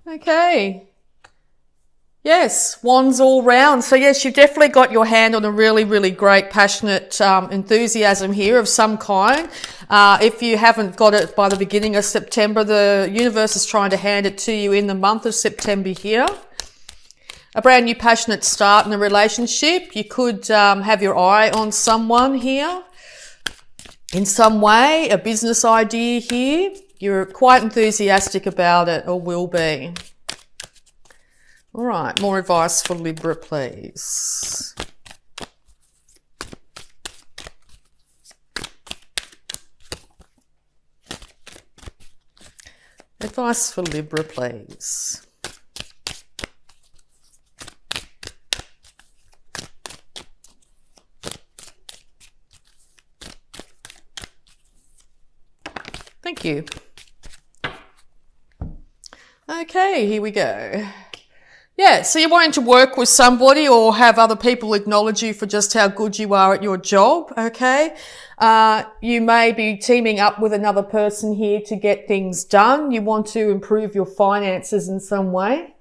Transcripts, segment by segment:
Okay. Yes, wands all round. So yes, you've definitely got your hand on a really, really great, passionate enthusiasm here of some kind. If you haven't got it by the beginning of September, the universe is trying to hand it to you in the month of September here. A brand new passionate start in a relationship. You could have your eye on someone here in some way, a business idea here. You're quite enthusiastic about it, or will be. All right, more advice for Libra, please. Advice for Libra, please. Thank you. Okay, here we go. Yeah, so you're wanting to work with somebody or have other people acknowledge you for just how good you are at your job, okay? You may be teaming up with another person here to get things done. You want to improve your finances in some way.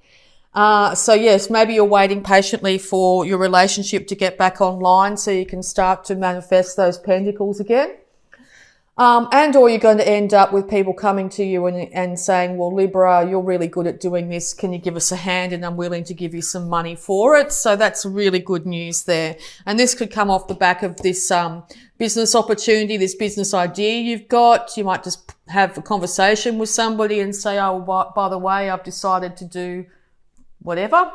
So yes, maybe you're waiting patiently for your relationship to get back online so you can start to manifest those pentacles again. And or you're going to end up with people coming to you and saying, well, Libra, you're really good at doing this. Can you give us a hand? And I'm willing to give you some money for it. So that's really good news there. And this could come off the back of this business opportunity, this business idea you've got. You might just have a conversation with somebody and say, oh, by the way, I've decided to do whatever.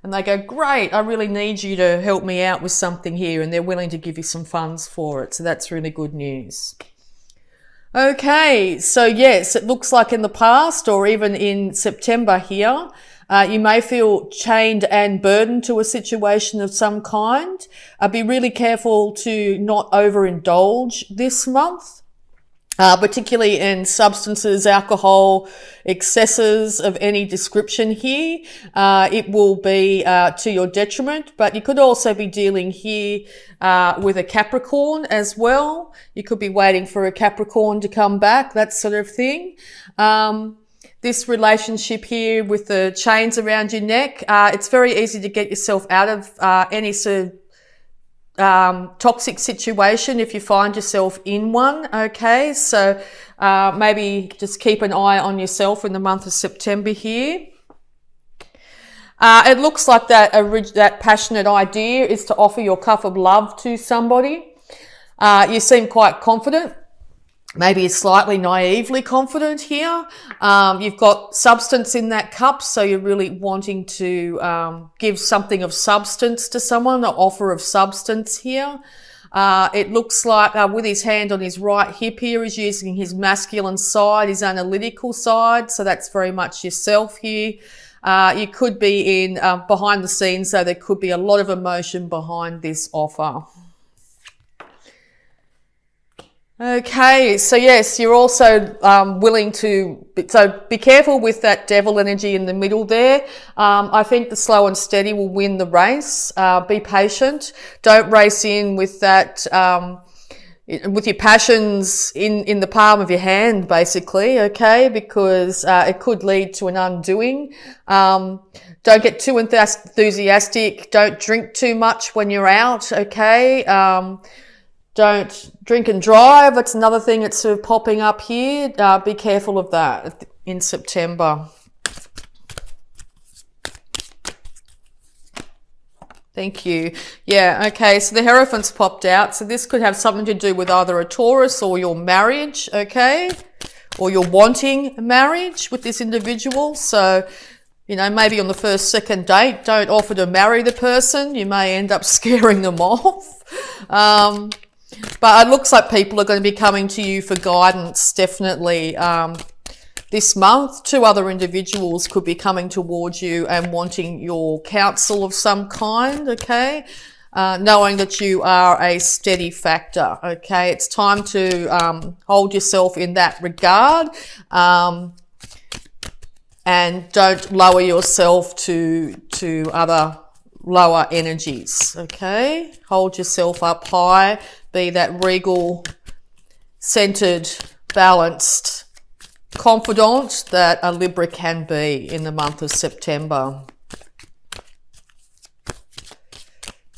And they go, great, I really need you to help me out with something here. And they're willing to give you some funds for it. So that's really good news. Okay, so yes, it looks like in the past or even in September here, you may feel chained and burdened to a situation of some kind. Be really careful to not overindulge this month, particularly in substances, alcohol, excesses of any description here. It will be to your detriment, but you could also be dealing here with a Capricorn as well. You could be waiting for a Capricorn to come back, that sort of thing. This relationship here with the chains around your neck, it's very easy to get yourself out of any sort of toxic situation if you find yourself in one. Okay, so maybe just keep an eye on yourself in the month of September here. It looks like that passionate idea is to offer your cup of love to somebody. You seem quite confident, maybe slightly naively confident here. You've got substance in that cup, so you're really wanting to give something of substance to someone, an offer of substance here. It looks like with his hand on his right hip here, he's using his masculine side, his analytical side, so that's very much yourself here. You could be in behind the scenes, so there could be a lot of emotion behind this offer. Okay, so yes, you're also willing to, so be careful with that devil energy in the middle there. I think the slow and steady will win the race. Be patient. Don't race in with that, with your passions in the palm of your hand, basically, okay, because it could lead to an undoing. Don't get too enthusiastic. Don't drink too much when you're out, okay. Don't drink and drive. That's another thing that's sort of popping up here. Be careful of that in September. Thank you. Yeah, okay, so the Hierophant's popped out. So this could have something to do with either a Taurus or your marriage, okay? Or you're wanting marriage with this individual. So, you know, maybe on the first, second date, don't offer to marry the person. You may end up scaring them off. But it looks like people are going to be coming to you for guidance, definitely. This month, 2 other individuals could be coming towards you and wanting your counsel of some kind, okay? Knowing that you are a steady factor, okay? It's time to hold yourself in that regard, and don't lower yourself to other lower energies, okay? Hold yourself up high. Be that regal, centered, balanced confidant that a Libra can be in the month of September.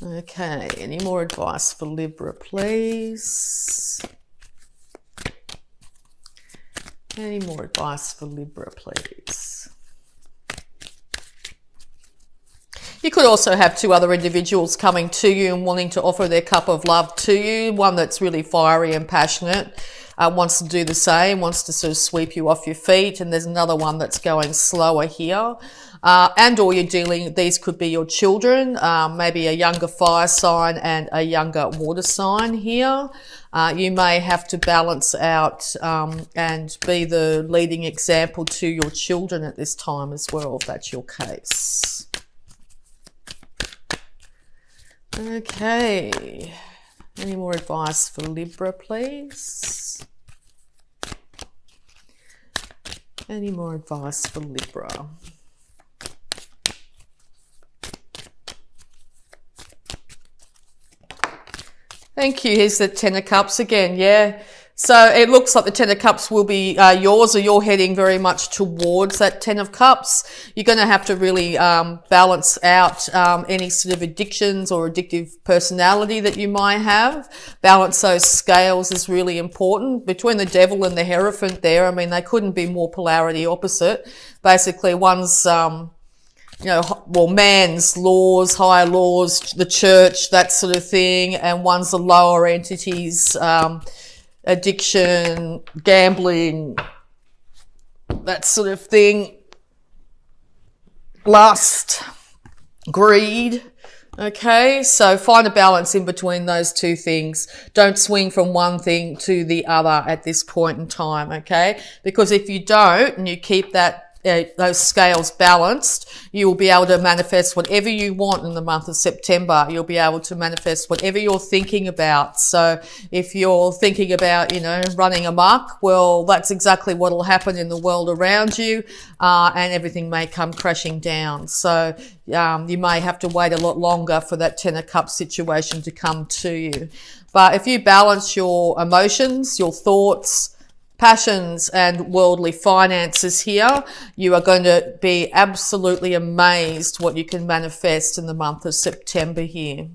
Okay, any more advice for Libra, please? Any more advice for Libra, please? You could also have two other individuals coming to you and wanting to offer their cup of love to you. One that's really fiery and passionate, wants to do the same, wants to sort of sweep you off your feet. And there's another one that's going slower here. Or you're dealing, these could be your children, maybe a younger fire sign and a younger water sign here. You may have to balance out and be the leading example to your children at this time as well, if that's your case. Okay, any more advice for Libra, please? Any more advice for Libra? Thank you. Here's the Ten of Cups again. Yeah. So it looks like the Ten of Cups will be yours, or you're heading very much towards that Ten of Cups. You're going to have to really balance out any sort of addictions or addictive personality that you might have. Balance those scales is really important. Between the Devil and the Hierophant there, I mean, they couldn't be more polarity opposite. Basically, one's man's laws, higher laws, the church, that sort of thing, and one's the lower entities, addiction, gambling, that sort of thing, lust, greed. Okay, so find a balance in between those two things. Don't swing from one thing to the other at this point in time, okay? Because if you don't and you keep that those scales balanced, you will be able to manifest whatever you want in the month of September. You'll be able to manifest whatever you're thinking about. So if you're thinking about, running amok, well, that's exactly what will happen in the world around you, and everything may come crashing down. So you may have to wait a lot longer for that Ten of Cups situation to come to you. But if you balance your emotions, your thoughts, passions and worldly finances here, you are going to be absolutely amazed what you can manifest in the month of September here.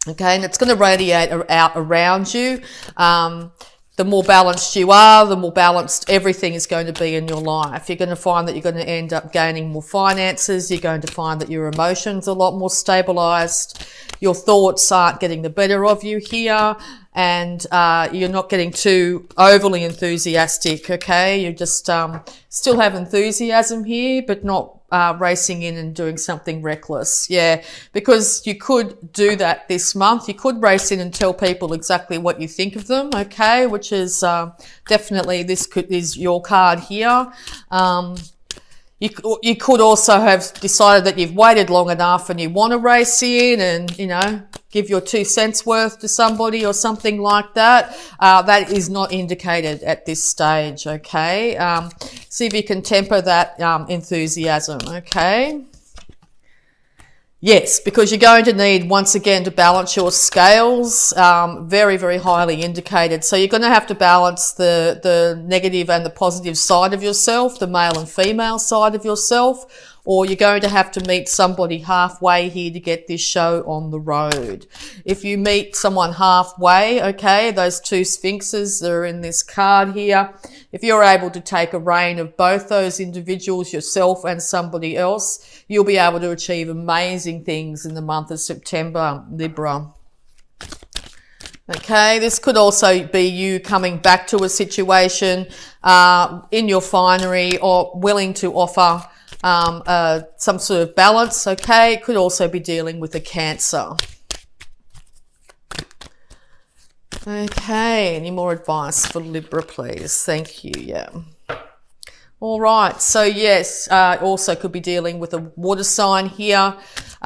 Okay, and it's going to radiate out around you. The more balanced you are, the more balanced everything is going to be in your life. You're going to find that you're going to end up gaining more finances. You're going to find that your emotions are a lot more stabilized. Your thoughts aren't getting the better of you here. And you're not getting too overly enthusiastic, okay? You just still have enthusiasm here, but not racing in and doing something reckless. Yeah, because you could do that this month. You could race in and tell people exactly what you think of them, okay? Which is definitely, is your card here. You could also have decided that you've waited long enough and you want to race in and, give your 2 cents worth to somebody or something like that. That is not indicated at this stage, okay? See if you can temper that enthusiasm, okay? Yes, because you're going to need, once again, to balance your scales, very, very highly indicated. So you're going to have to balance the negative and the positive side of yourself, the male and female side of yourself, or you're going to have to meet somebody halfway here to get this show on the road. If you meet someone halfway, okay, those 2 sphinxes that are in this card here, if you're able to take a reign of both those individuals, yourself and somebody else, you'll be able to achieve amazing things in the month of September, Libra. Okay, this could also be you coming back to a situation in your finery or willing to offer some sort of balance, okay? It could also be dealing with a Cancer. Okay, any more advice for Libra, please? Thank you, yeah. All right, so yes, also could be dealing with a water sign here,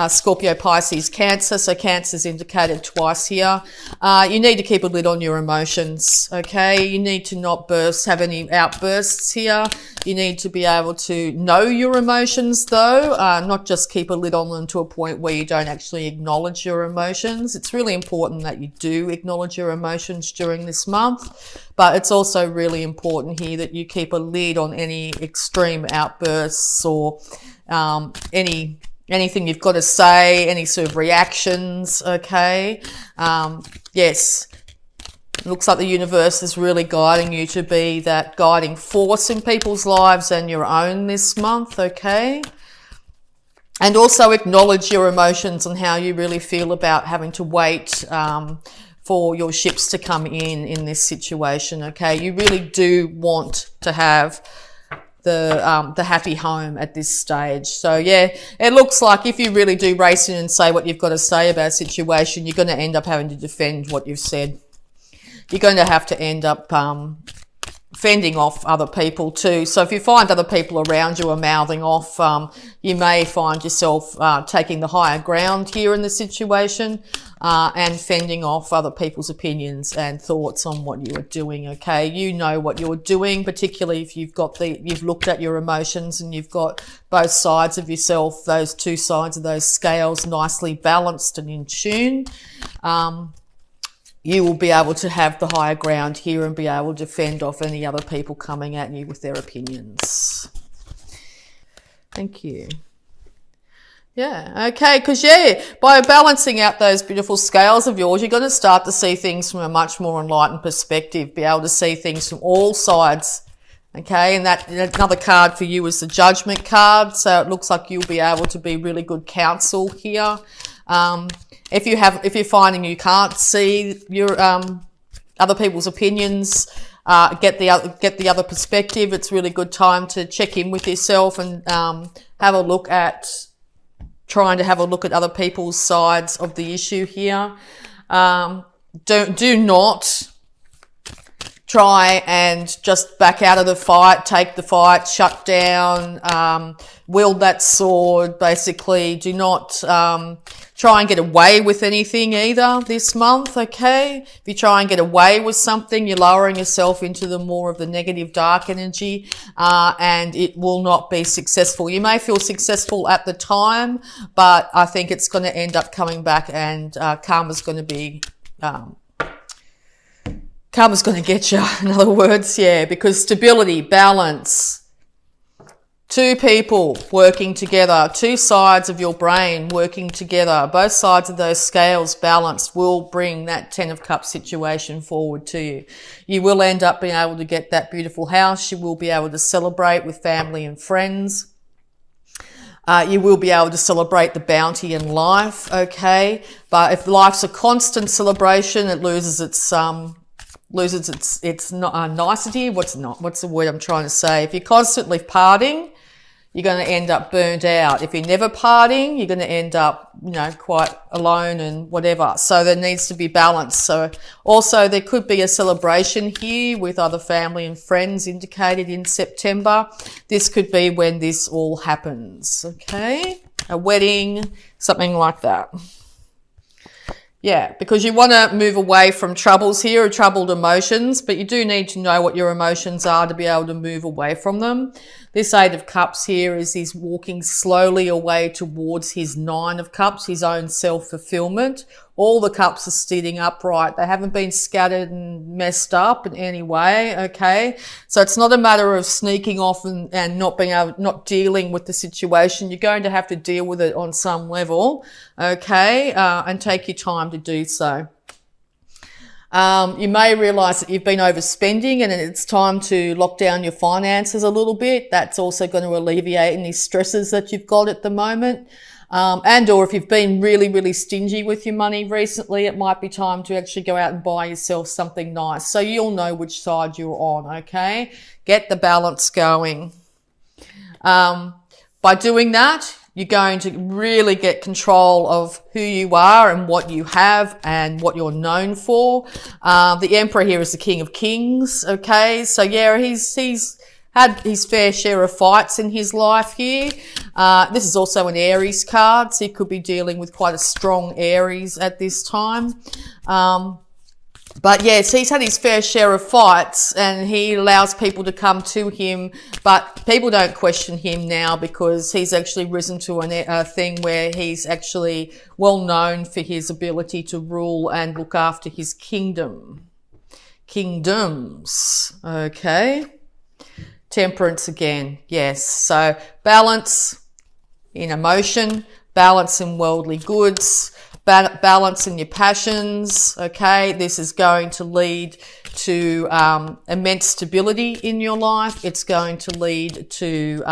Scorpio, Pisces, Cancer. So Cancer's indicated twice here. You need to keep a lid on your emotions, okay? You need to not have any outbursts here. You need to be able to know your emotions though, not just keep a lid on them to a point where you don't actually acknowledge your emotions. It's really important that you do acknowledge your emotions during this month. but it's also really important here that you keep a lid on any extreme outbursts or anything you've got to say, any sort of reactions, okay? Yes, it looks like the universe is really guiding you to be that guiding force in people's lives and your own this month, okay? And also acknowledge your emotions and how you really feel about having to wait for your ships to come in this situation, okay? You really do want to have the happy home at this stage. So yeah, it looks like if you really do race in and say what you've got to say about a situation, you're going to end up having to defend what you've said. You're going to have to end up fending off other people too. So if you find other people around you are mouthing off, you may find yourself taking the higher ground here in the situation and fending off other people's opinions and thoughts on what you are doing, okay? You know what you're doing, particularly if you've looked at your emotions and you've got both sides of yourself, those two sides of those scales nicely balanced and in tune. You will be able to have the higher ground here and be able to fend off any other people coming at you with their opinions. Thank you. Yeah, okay, because yeah, by balancing out those beautiful scales of yours, you're going to start to see things from a much more enlightened perspective, be able to see things from all sides, okay? And that another card for you is the Judgment card, so it looks like you'll be able to be really good counsel here. If you're finding you can't see your other people's opinions, get the other perspective, it's really good time to check in with yourself and trying to have a look at other people's sides of the issue here. Do not try and just back out of the fight, take the fight, shut down, wield that sword. Basically, do not try and get away with anything either this month, okay? If you try and get away with something, you're lowering yourself into the more of the negative dark energy, and it will not be successful. You may feel successful at the time, but I think it's going to end up coming back, and karma's going to get you, in other words, yeah, because stability, balance, two people working together, two sides of your brain working together, both sides of those scales balanced will bring that 10 of Cups situation forward to you. You will end up being able to get that beautiful house. You will be able to celebrate with family and friends. You will be able to celebrate the bounty in life, okay? But if life's a constant celebration, it loses its nicety. What's the word I'm trying to say? If you're constantly partying, you're going to end up burned out. If you're never partying, you're going to end up, quite alone and whatever. So there needs to be balance. So also there could be a celebration here with other family and friends indicated in September. This could be when this all happens, okay? A wedding, something like that. Yeah, because you want to move away from troubles here, or troubled emotions, but you do need to know what your emotions are to be able to move away from them. This 8 of Cups here is he's walking slowly away towards his 9 of Cups, his own self-fulfillment. All the cups are sitting upright. They haven't been scattered and messed up in any way, okay? So it's not a matter of sneaking off and not dealing with the situation. You're going to have to deal with it on some level, okay? And take your time to do so. You may realise that you've been overspending and it's time to lock down your finances a little bit. That's also going to alleviate any stresses that you've got at the moment. Or if you've been really, really stingy with your money recently, it might be time to actually go out and buy yourself something nice. So you'll know which side you're on, okay? Get the balance going. By doing that, you're going to really get control of who you are and what you have and what you're known for. The Emperor here is the King of Kings, okay? So yeah, he's had his fair share of fights in his life here. This is also an Aries card, so he could be dealing with quite a strong Aries at this time. But yes, he's had his fair share of fights and he allows people to come to him, but people don't question him now because he's actually risen to a thing where he's actually well known for his ability to rule and look after his kingdom. kingdoms. Okay. Temperance again. Yes. So balance in emotion, balance in worldly goods, balance in your passions. Okay. This is going to lead to immense stability in your life. It's going to lead to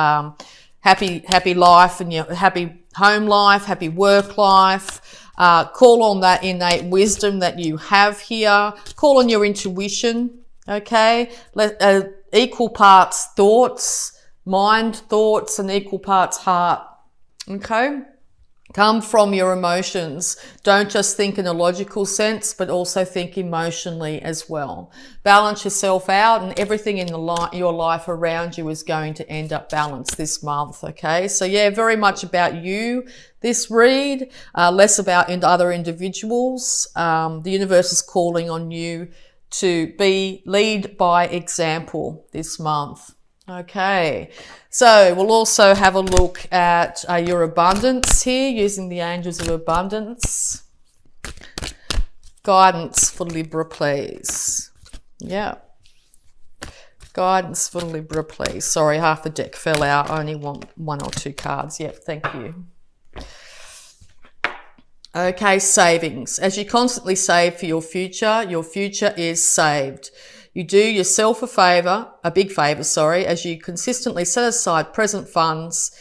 happy life and your happy home life, happy work life. Call on that innate wisdom that you have here. Call on your intuition. Okay. Equal parts thoughts, mind thoughts, and equal parts heart. Okay. Come from your emotions. Don't just think in a logical sense, but also think emotionally as well. Balance yourself out, and everything in your life around you is going to end up balanced this month. Okay. So yeah, very much about you, this read, less about other individuals. The universe is calling on you to lead by example this month. Okay, so we'll also have a look at your abundance here using the angels of abundance. Guidance for Libra, please. Yeah. Guidance for Libra, please. Sorry, half the deck fell out. I only want 1 or 2 cards. Yep, thank you. Okay, savings. As you constantly save for your future is saved. You do yourself a big favor, as you consistently set aside present funds.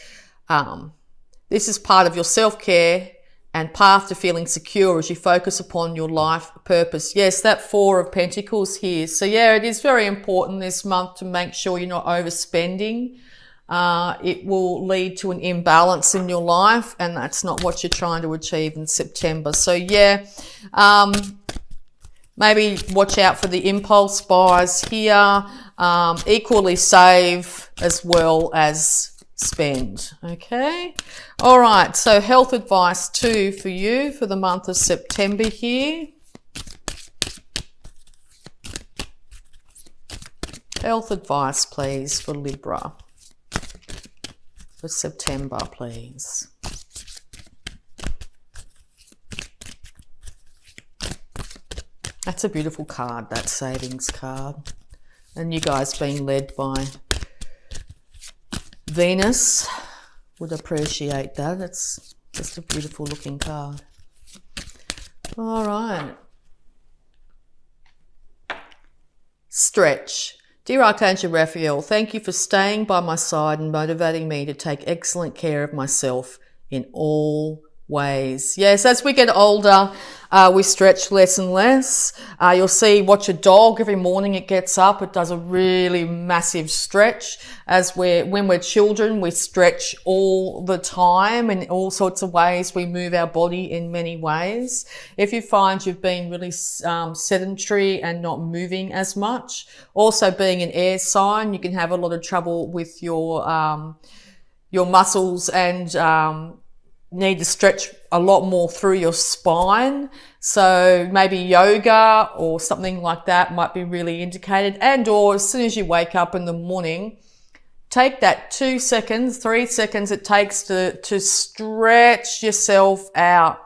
This is part of your self-care and path to feeling secure as you focus upon your life purpose. Yes, that 4 of Pentacles here. So yeah, it is very important this month to make sure you're not overspending. It will lead to an imbalance in your life, and that's not what you're trying to achieve in September. So yeah, maybe watch out for the impulse buys here. Equally save as well as spend. Okay. All right. So health advice too for you for the month of September here. Health advice, please, for Libra. For September, please. That's a beautiful card, that savings card. And you guys being led by Venus would appreciate that. It's just a beautiful looking card. All right. Stretch. Dear Archangel Raphael, thank you for staying by my side and motivating me to take excellent care of myself in all ways. Yes, as we get older, we stretch less and less. You'll watch a dog every morning it gets up, it does a really massive stretch. When we're children, we stretch all the time in all sorts of ways. We move our body in many ways. If you find you've been really sedentary and not moving as much, also being an air sign, you can have a lot of trouble with your muscles and need to stretch a lot more through your spine. So maybe yoga or something like that might be really indicated. And or as soon as you wake up in the morning, take that 2 seconds, 3 seconds it takes to stretch yourself out.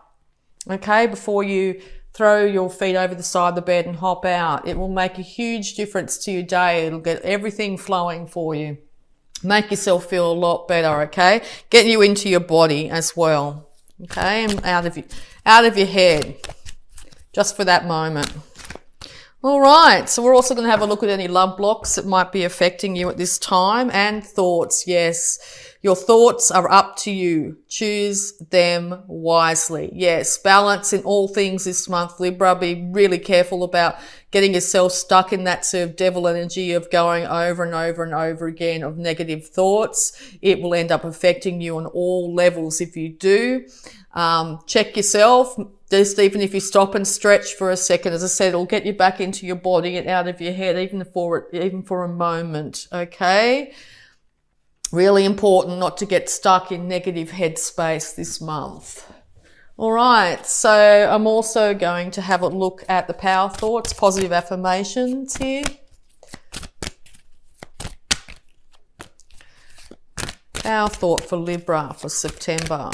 Okay, before you throw your feet over the side of the bed and hop out. It will make a huge difference to your day. It'll get everything flowing for you. Make yourself feel a lot better, okay? Get you into your body as well, okay? And out of your head, just for that moment. All right, so we're also going to have a look at any love blocks that might be affecting you at this time, and thoughts. Yes, your thoughts are up to you. Choose them wisely. Yes, balance in all things this month, Libra. Be really careful about getting yourself stuck in that sort of devil energy of going over and over and over again of negative thoughts. It will end up affecting you on all levels if you do. Check yourself. Just even if you stop and stretch for a second, as I said, it'll get you back into your body and out of your head, even for a moment, okay? Really important not to get stuck in negative headspace this month. All right, so I'm also going to have a look at the power thoughts, positive affirmations here. Power thought for Libra for September.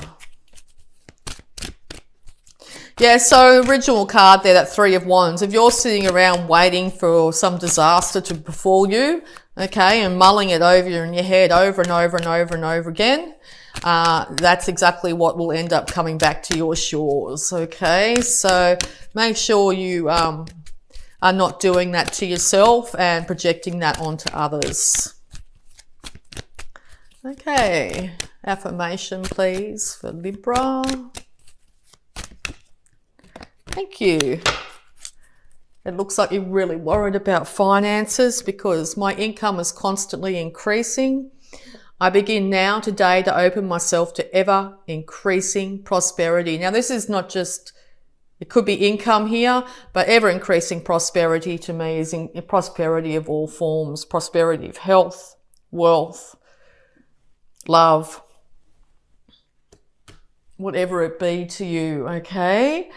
Yeah, so original card there, that Three of Wands. If you're sitting around waiting for some disaster to befall you, okay, and mulling it over in your head over and over and over and over again, that's exactly what will end up coming back to your shores, okay? So make sure you are not doing that to yourself and projecting that onto others. Okay, affirmation please for Libra. Thank you. It looks like you're really worried about finances because my income is constantly increasing. I begin now today to open myself to ever increasing prosperity. Now this is not just, it could be income here, but ever increasing prosperity to me is in prosperity of all forms, prosperity of health, wealth, love, whatever it be to you, okay?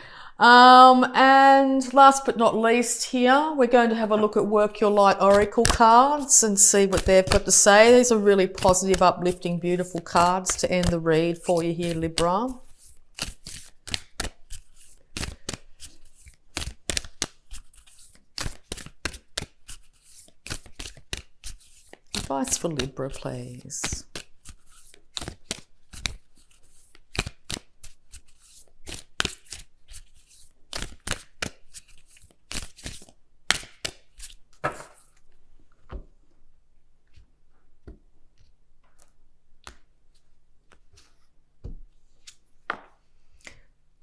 And last but not least here, we're going to have a look at Work Your Light Oracle cards and see what they've got to say. These are really positive, uplifting, beautiful cards to end the read for you here, Libra. Advice for Libra, please.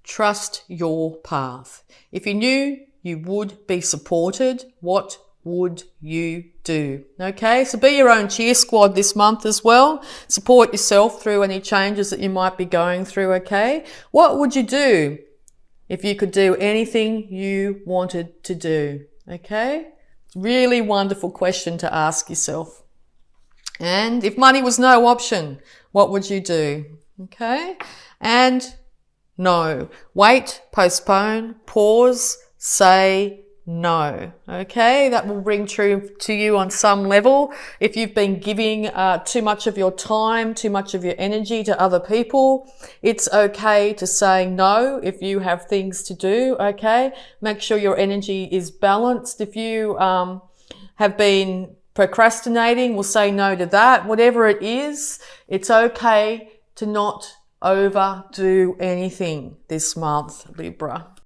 Trust your path. If you knew you would be supported, what would you do? Okay, so be your own cheer squad this month as well. Support yourself through any changes that you might be going through, okay? What would you do if you could do anything you wanted to do? Okay, really wonderful question to ask yourself. And if money was no option, what would you do? Okay, and no. Wait, postpone, pause, say no. Okay, that will ring true to you on some level. If you've been giving too much of your time, too much of your energy to other people, it's okay to say no if you have things to do, okay? Make sure your energy is balanced. If you have been procrastinating, we'll say no to that. Whatever it is, it's okay to not overdo anything this month, Libra.